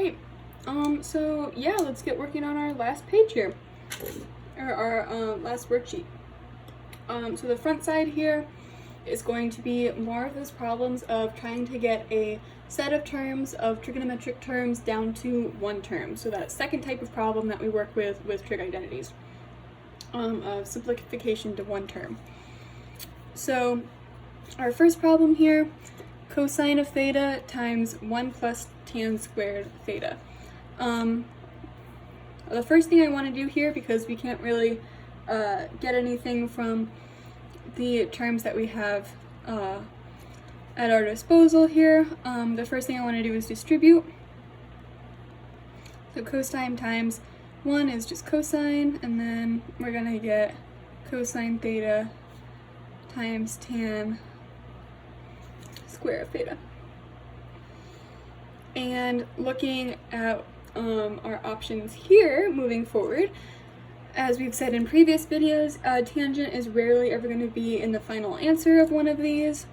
Alright, so yeah, let's get working on our last page here, or our last worksheet. So the front side here is going to be more of those problems of trying to get a set of terms, of trigonometric terms, down to one term. So that second type of problem that we work with trig identities, of simplification to one term. So our first problem here, cosine of theta times 1 plus tan squared theta. The first thing I want to do here, because we can't really get anything from the terms that we have at our disposal here, the first thing I want to do is distribute. So cosine times 1 is just cosine, and then we're going to get cosine theta times tan square of theta. And looking at our options here moving forward, as we've said in previous videos, tangent is rarely ever going to be in the final answer of one of these,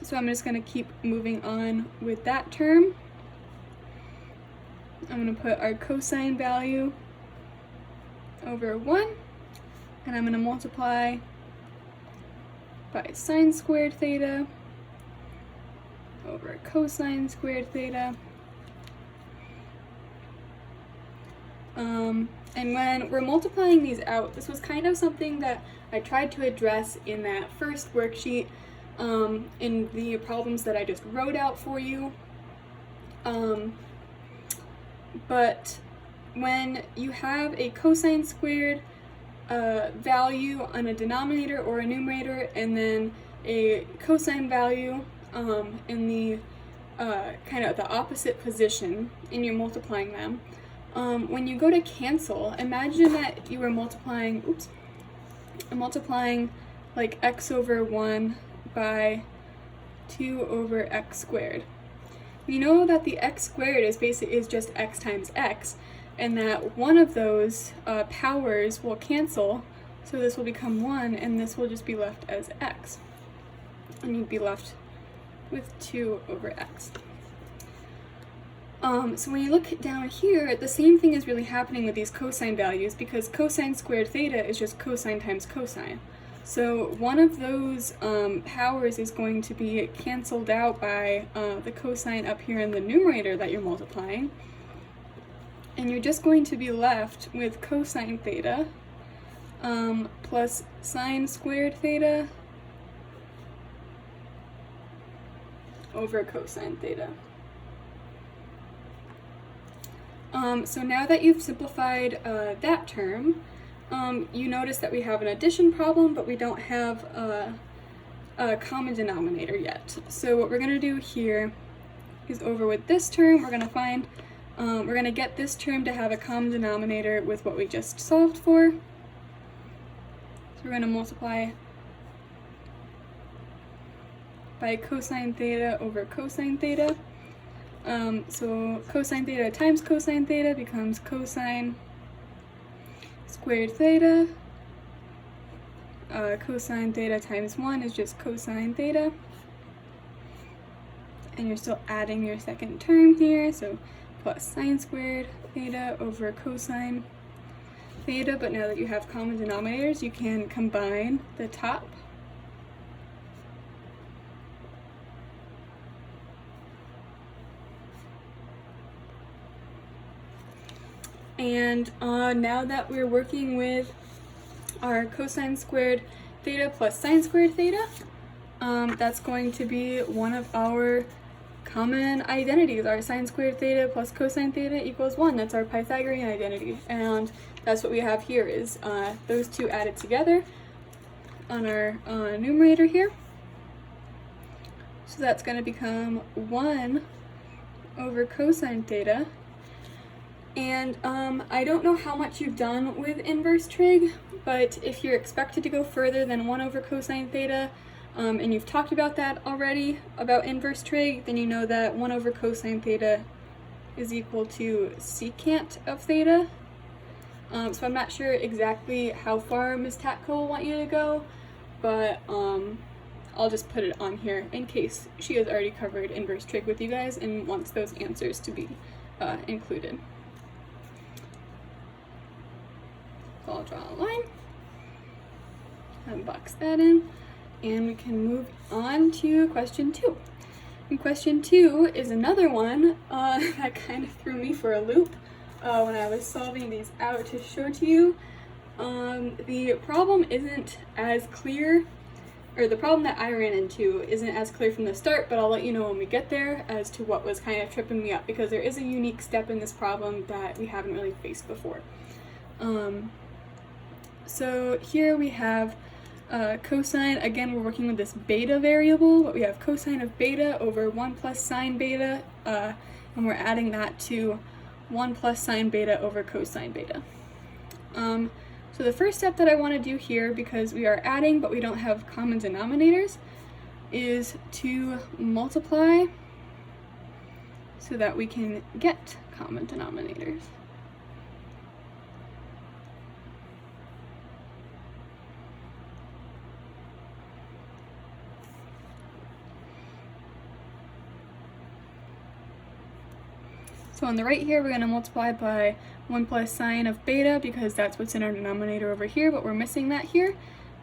so I'm just going to keep moving on with that term. I'm going to put our cosine value over 1, and I'm going to multiply by sine squared theta over cosine squared theta. And when we're multiplying these out, this was kind of something that I tried to address in that first worksheet, in the problems that I just wrote out for you. But when you have a cosine squared value on a denominator or a numerator, and then a cosine value in the kind of the opposite position, and you're multiplying them, when you go to cancel, imagine that you were multiplying like x over 1 by 2 over x squared. You know that the x squared is just x times x, and that one of those powers will cancel, so this will become 1, and this will just be left as x. And you'd be left with 2 over x. So when you look down here, the same thing is really happening with these cosine values, because cosine squared theta is just cosine times cosine. So one of those powers is going to be canceled out by the cosine up here in the numerator that you're multiplying, and you're just going to be left with cosine theta plus sine squared theta over cosine theta. So now that you've simplified that term, you notice that we have an addition problem, but we don't have a common denominator yet. So what we're going to do here is, over with this term, we're going to get this term to have a common denominator with what we just solved for. So we're going to multiply by cosine theta over cosine theta. So cosine theta times cosine theta becomes cosine squared theta. Cosine theta times 1 is just cosine theta. And you're still adding your second term here, so plus sine squared theta over cosine theta. But now that you have common denominators, you can combine the top. And now that we're working with our cosine squared theta plus sine squared theta, that's going to be one of our common identities. Our sine squared theta plus cosine theta equals 1. That's our Pythagorean identity. And that's what we have here, is those two added together on our numerator here. So that's going to become 1 over cosine theta. And I don't know how much you've done with inverse trig, but if you're expected to go further than 1 over cosine theta, and you've talked about that already, about inverse trig, then you know that 1 over cosine theta is equal to secant of theta. So I'm not sure exactly how far Ms. Tatko will want you to go, but I'll just put it on here in case she has already covered inverse trig with you guys and wants those answers to be included. So I'll draw a line and box that in, and we can move on to question 2. And question 2 is another one that kind of threw me for a loop when I was solving these out to show to you. The problem isn't as clear, or the problem that I ran into isn't as clear from the start, but I'll let you know when we get there as to what was kind of tripping me up, because there is a unique step in this problem that we haven't really faced before. So here we have cosine. Again, we're working with this beta variable, but we have cosine of beta over 1 plus sine beta, and we're adding that to 1 plus sine beta over cosine beta. So the first step that I want to do here, because we are adding but we don't have common denominators, is to multiply so that we can get common denominators. So on the right here, we're going to multiply by 1 plus sine of beta, because that's what's in our denominator over here, but we're missing that here.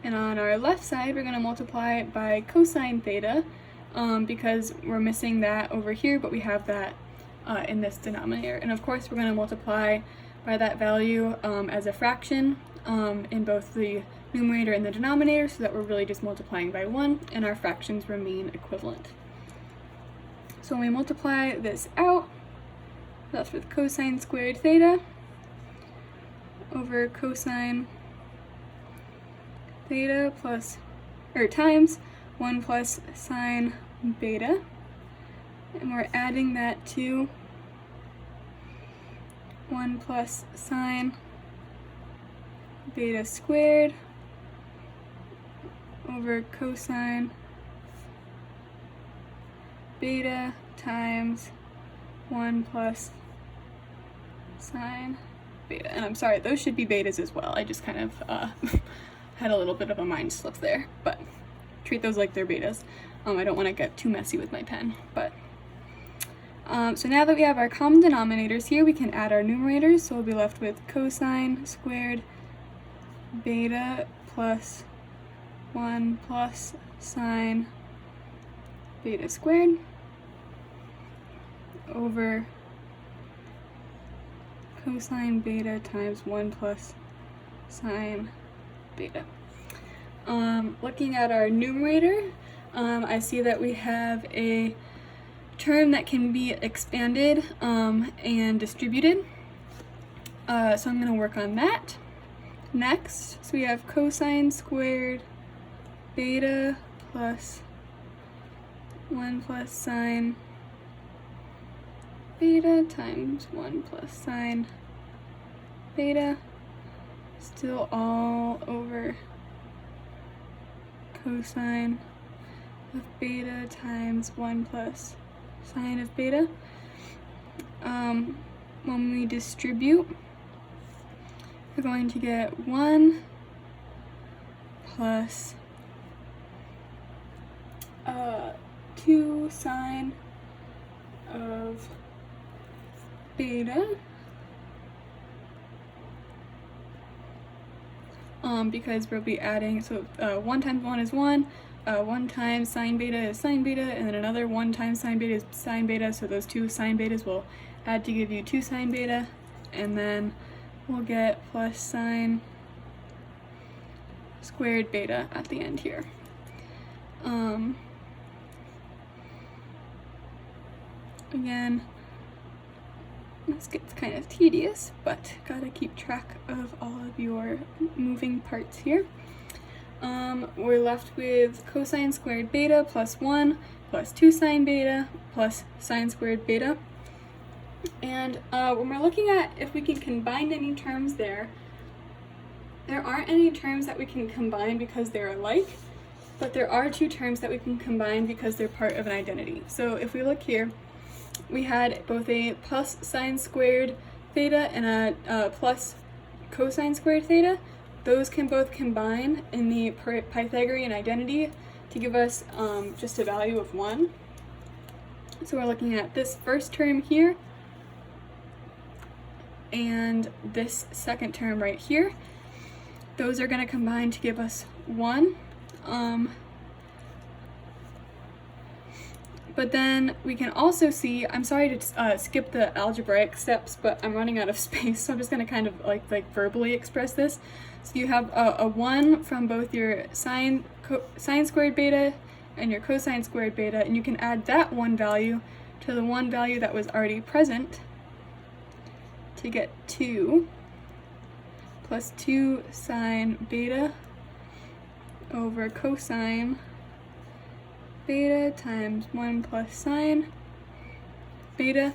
And on our left side, we're going to multiply by cosine theta, because we're missing that over here, but we have that in this denominator. And of course, we're going to multiply by that value as a fraction in both the numerator and the denominator, so that we're really just multiplying by 1, and our fractions remain equivalent. So when we multiply this out, that's with cosine squared theta over cosine theta plus, or times 1 plus sine beta, and we're adding that to 1 plus sine beta squared over cosine beta times 1 plus sine beta. And I'm sorry, those should be betas as well. I just kind of had a little bit of a mind slip there, but treat those like they're betas. I don't want to get too messy with my pen, but so now that we have our common denominators here, we can add our numerators. So we'll be left with cosine squared beta plus 1 plus sine beta squared over cosine beta times 1 plus sine beta. Looking at our numerator, I see that we have a term that can be expanded and distributed. So I'm going to work on that next. So we have cosine squared beta plus 1 plus sine beta times 1 plus sine beta, still all over cosine of beta times 1 plus sine of beta. When we distribute, we're going to get 1 plus 2 sine of beta, because we'll be adding, so 1 times 1 is 1, 1 times sine beta is sine beta, and then another 1 times sine beta is sine beta, so those 2 sine betas will add to give you 2 sine beta, and then we'll get plus sine squared beta at the end here. Again, this gets kind of tedious, but gotta keep track of all of your moving parts here. We're left with cosine squared beta plus 1 plus 2 sine beta plus sine squared beta. And when we're looking at if we can combine any terms there aren't any terms that we can combine because they're alike, but there are 2 terms that we can combine because they're part of an identity. So if we look here, we had both a plus sine squared theta and a plus cosine squared theta. Those can both combine in the Pythagorean identity to give us just a value of 1. So we're looking at this first term here, and this second term right here. Those are going to combine to give us 1. But then we can also see, I'm sorry to skip the algebraic steps, but I'm running out of space, so I'm just going to kind of like verbally express this. So you have a 1 from both your sine squared beta and your cosine squared beta, and you can add that 1 value to the 1 value that was already present to get 2 plus 2 sine beta over cosine beta times 1 plus sine beta.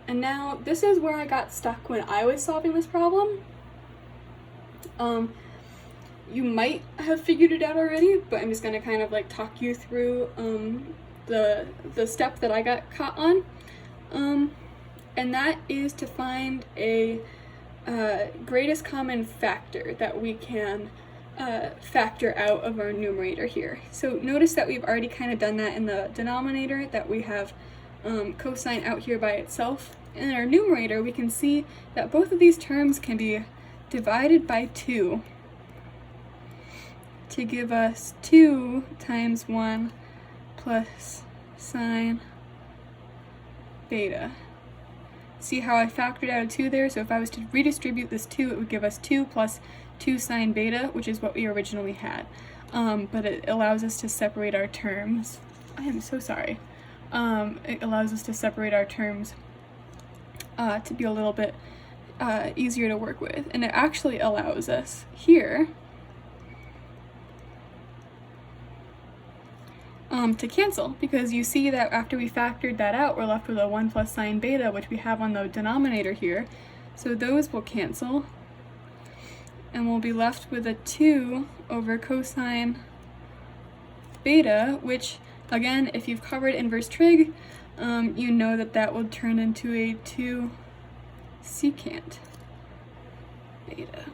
And now this is where I got stuck when I was solving this problem. You might have figured it out already, but I'm just going to kind of like talk you through the step that I got caught on. And that is to find a greatest common factor that we can factor out of our numerator here. So notice that we've already kind of done that in the denominator, that we have cosine out here by itself. In our numerator, we can see that both of these terms can be divided by 2 to give us 2 times 1 plus sine beta. See how I factored out a 2 there? So if I was to redistribute this 2, it would give us 2 plus 2 sine beta, which is what we originally had. But it allows us to separate our terms. I am so sorry. It allows us to separate our terms to be a little bit easier to work with. And it actually allows us here to cancel, because you see that after we factored that out, we're left with a 1 plus sine beta, which we have on the denominator here. So those will cancel, and we'll be left with a 2 over cosine beta, which, again, if you've covered inverse trig, you know that that will turn into a 2 secant beta.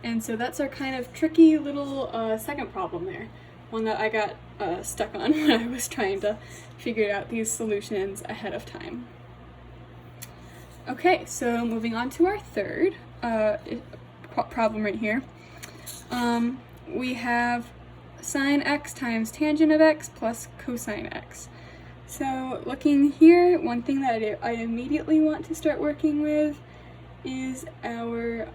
And so that's our kind of tricky little second problem there, one that I got stuck on when I was trying to figure out these solutions ahead of time. Okay, so moving on to our third problem right here. We have sine x times tangent of x plus cosine x. So looking here, one thing that I immediately want to start working with is our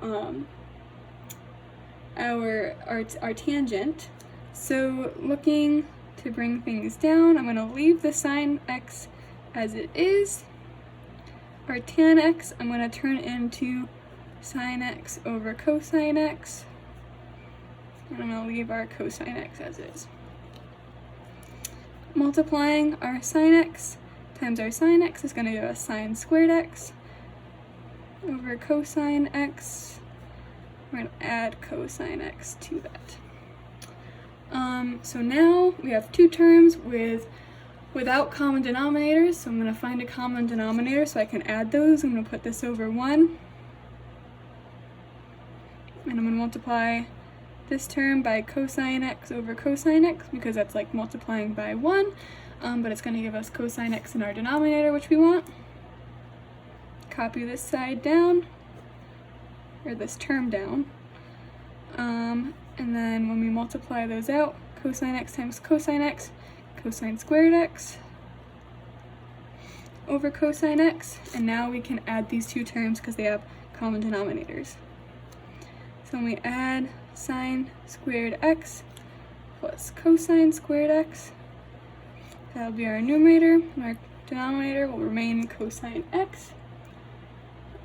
tangent. So looking to bring things down, I'm going to leave the sine x as it is. Our tan x, I'm going to turn into sine x over cosine x. And I'm going to leave our cosine x as is. Multiplying our sine x times our sine x is going to give us sine squared x over cosine x. We're going to add cosine x to that. So now we have two terms without common denominators, so I'm going to find a common denominator so I can add those. I'm going to put this over 1, and I'm going to multiply this term by cosine x over cosine x, because that's like multiplying by 1, but it's going to give us cosine x in our denominator, which we want. Copy this side down, or this term down, and then when we multiply those out, cosine x times cosine x, cosine squared x over cosine x, and now we can add these two terms because they have common denominators. So when we add sine squared x plus cosine squared x, that'll be our numerator, and our denominator will remain cosine x.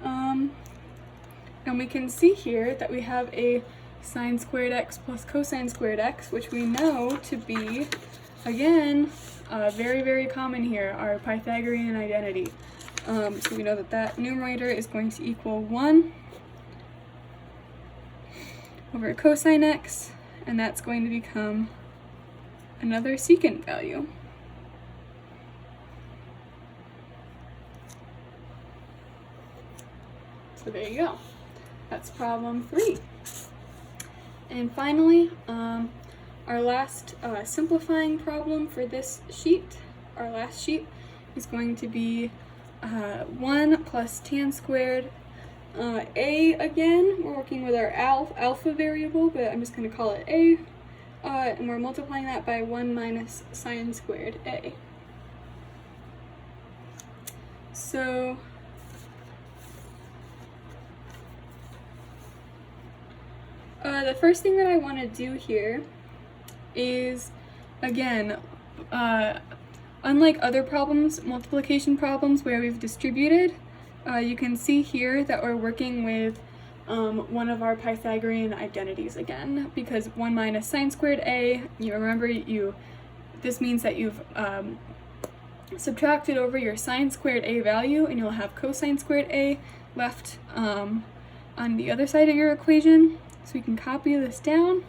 And we can see here that we have a sine squared x plus cosine squared x, which we know to be, again, very, very common here, our Pythagorean identity. So we know that that numerator is going to equal 1 over cosine x, and that's going to become another secant value. So there you go. That's problem 3. And finally, our last simplifying problem for this sheet, our last sheet, is going to be 1 plus tan squared a again. We're working with our alpha variable, but I'm just going to call it a. And we're multiplying that by 1 minus sine squared a. So the first thing that I want to do here is, again, unlike other problems, multiplication problems where we've distributed, you can see here that we're working with one of our Pythagorean identities again, because 1 minus sine squared a, you remember, this means that you've subtracted over your sine squared a value, and you'll have cosine squared a left on the other side of your equation. So we can copy this down.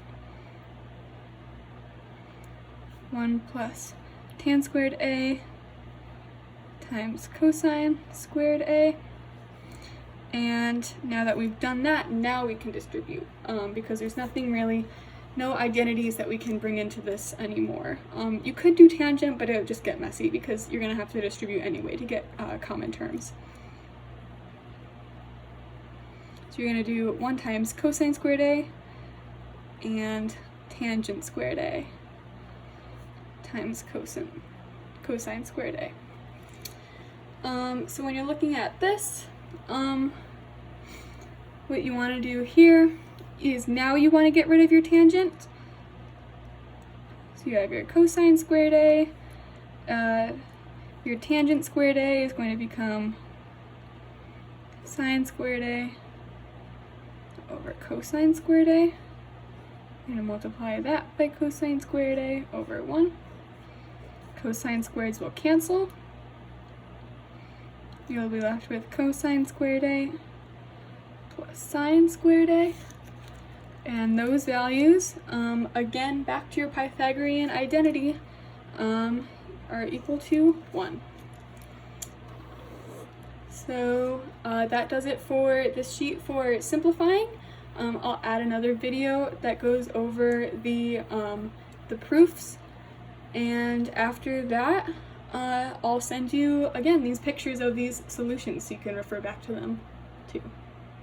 1 plus tan squared a times cosine squared a. And now that we've done that, now we can distribute, because there's nothing really, no identities that we can bring into this anymore. You could do tangent, but it would just get messy because you're going to have to distribute anyway to get common terms. So you're going to do 1 times cosine squared a and tangent squared a times cosine squared a. So when you're looking at this, what you want to do here is now you want to get rid of your tangent. So you have your cosine squared a, your tangent squared a is going to become sine squared a over cosine squared a. I'm going to multiply that by cosine squared a over 1. Cosine squareds will cancel. You'll be left with cosine squared a plus sine squared a. And those values, again, back to your Pythagorean identity, are equal to 1. So that does it for this sheet for simplifying. I'll add another video that goes over the proofs, and after that I'll send you again these pictures of these solutions so you can refer back to them too.